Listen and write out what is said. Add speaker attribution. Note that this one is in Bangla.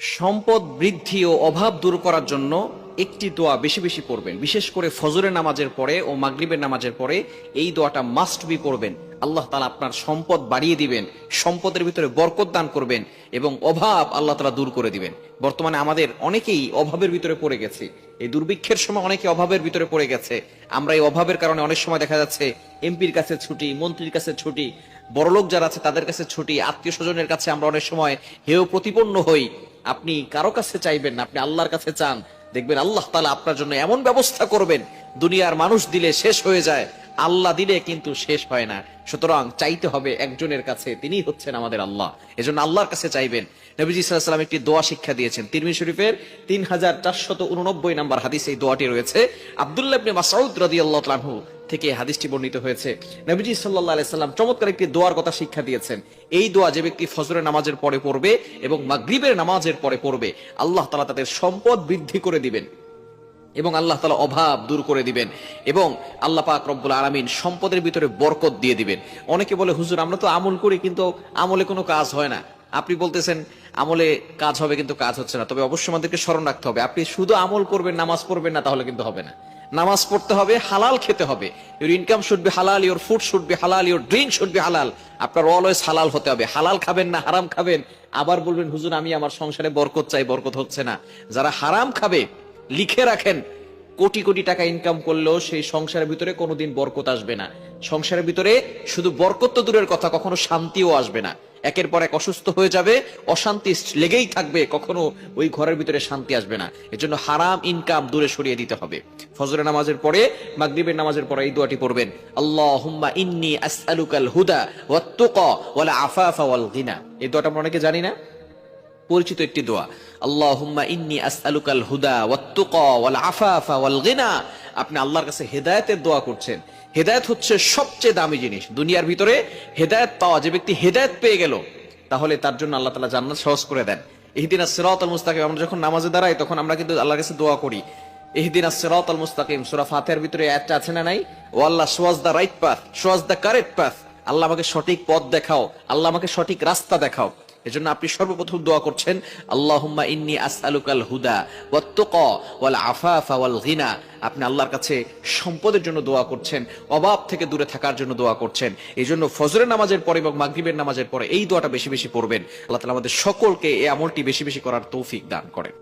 Speaker 1: সম্পদ বৃদ্ধি ও অভাব দূর করার জন্য একটি দোয়া বেশি বেশি পড়বেন, বিশেষ করে ফজরের নামাজের পরে ও মাগরিবের নামাজের পরে এই দোয়াটা মাস্ট বি পড়বেন। আল্লাহ তাআলা আপনার সম্পদ বাড়িয়ে দিবেন, সম্পদের ভিতরে বরকত দান করবেন এবং অভাব আল্লাহ তাআলা দূর করে দিবেন। বর্তমানে আমাদের অনেকেই অভাবের ভিতরে পড়ে গেছে, এই দুর্ভিক্ষের সময় অনেকে অভাবের ভিতরে পড়ে গেছে। আমরা এই অভাবের কারণে অনেক সময় দেখা যাচ্ছে এমপির কাছে ছুটি, মন্ত্রীর কাছে ছুটি, বড়লোক যারা আছে তাদের কাছে ছুটি, আত্মীয় স্বজনের কাছে আমরা অনেক সময় হেয় প্রতিপন্ন হই। আপনি কারো কাছে চাইবেন না, আপনি আল্লাহর কাছে চান, দেখবেন আল্লাহ তাআলা আপনার জন্য এমন ব্যবস্থা করবেন, দুনিয়ার মানুষ দিলে শেষ হয়ে যায়, আল্লাহ দিলে কিন্তু শেষ হয় না। সুতরাং চাইতে হবে একজনের কাছে, তিনি হচ্ছেন আমাদের আল্লাহ। এজন্য আল্লাহর কাছে চাইবেন। নবীজি সাল্লাল্লাহু আলাইহি ওয়াসাল্লাম একটি দোয়া শিক্ষা দিয়েছেন, তিরমিজি শরীফের 3489 নম্বর হাদিসে এই দোয়াটি রয়েছে। আব্দুল্লাহ ইবনে মাসউদ রাদিয়াল্লাহু তাআলা আনহু থেকে হাদিসটি বর্ণিত হয়েছে। নবীজি সাল্লাল্লাহু আলাইহি সাল্লাম চমৎকার একটি দোয়ার কথা শিক্ষা দিয়েছেন। এই দোয়া যে ব্যক্তি ফজরের নামাজের পরে পড়বে এবং মাগরিবের নামাজের পরে পড়বে, আল্লাহ তাআলা তাদের সম্পদ বৃদ্ধি করে দিবেন এবং আল্লাহ তাআলা অভাব দূর করে দিবেন এবং আল্লাহ পাক রব্বুল আলামিন সম্পদের ভিতরে বরকত দিয়ে দিবেন। অনেকে বলে, হুজুর আমরা তো আমল করি কিন্তু আমলে কোনো কাজ হয় না। আপনি বলতেছেন আমলে কাজ হবে কিন্তু কাজ হচ্ছে না। তবে অবশ্যই আমাদেরকে স্মরণ রাখতে হবে, আপনি শুধু আমল করবেন, নামাজ পড়বেন না, তাহলে কিন্তু হবে না। নামাজ পড়তে হবে, হালাল খেতে হবে। ইউর ইনকাম শুড বি হালাল, ইউর ফুড শুড বি হালাল, ইউর ড্রিঙ্ক শুড বি হালাল। আপনার অলওয়েজ হালাল হতে হবে। হালাল খাবেন না হারাম খাবেন, আবার বলবেন হুজুর আমি আমার সংসারে বরকত চাই, বরকত হচ্ছে না। যারা হারাম খাবে লিখে রাখেন, কোটি কোটি টাকা ইনকাম করলেও সেই সংসারের ভিতরে কোনোদিন বরকত আসবে না। সংসারের ভিতরে শুধু বরকত তো দূরের কথা, কখনো শান্তিও আসবে না। একের পর এক অসুস্থ হয়ে যাবে, অশান্তি লেগেই থাকবে, কখনো ওই ঘরের ভিতরে শান্তি আসবে না। এজন্য হারাম ইনকাম দূরে সরিয়ে দিতে হবে। ফজরের নামাজের পরে, মাগরিবের নামাজের পরে এই দোয়াটি পড়বেন, আল্লাহুম্মা ইন্নী আসআলুকাল হুদা ওয়াত তুকা ওয়াল আফাফা ওয়াল গিনা। এই দোয়াটা আমরা অনেকে জানি না, পরিচিত একটি দোয়া। আল্লাহুম্মা ইন্নী আসআলুকাল হুদা ওয়াত তুকা ওয়াল আফাফা ওয়াল গিনা। আপনি আল্লাহর কাছে হেদায়েতের দোয়া করছেন। হেদায়েত হচ্ছে সবচেয়ে দামি জিনিস দুনিয়ার ভিতরে। হেদায়েত পাওয়া, যে ব্যক্তি হেদায়েত পেয়ে গেল, তাহলে তার জন্য আল্লাহ তাআলা জান্নাত সহজ করে দেন। ইহদিনাস সিরাতাল মুস্তাকিম, আমরা যখন নামাজে দাঁড়াই তখন আমরা কিন্তু আল্লাহর কাছে দোয়া করি, ইহদিনাস সিরাতাল মুস্তাকিম। সূরা ফাতিহার ভিতরে আয়াতটা আছে না নাই? ও আল্লাহ, show us the right path, show us the correct path. আল্লাহ আমাকে সঠিক পথ দেখাও, আল্লাহ আমাকে সঠিক রাস্তা দেখাও। এজন্য আপনি সর্বপ্রথম দোয়া করছেন, আল্লাহুম্মা ইন্নী আসআলুকাল হুদা ওয়াত তুকা ওয়াল আফাফা ওয়াল গিনা। আপনি আল্লাহর কাছে সম্পদের জন্য দোয়া করছেন, অভাব থেকে দূরে থাকার জন্য দোয়া করছেন। এইজন্য ফজরের নামাজের পরে এবং মাগরিবের নামাজের পরে এই দোয়াটা বেশি বেশি পড়বেন। আল্লাহ তাআলা আমাদের সকলকে এই আমলটি বেশি বেশি করার তৌফিক দান করেন।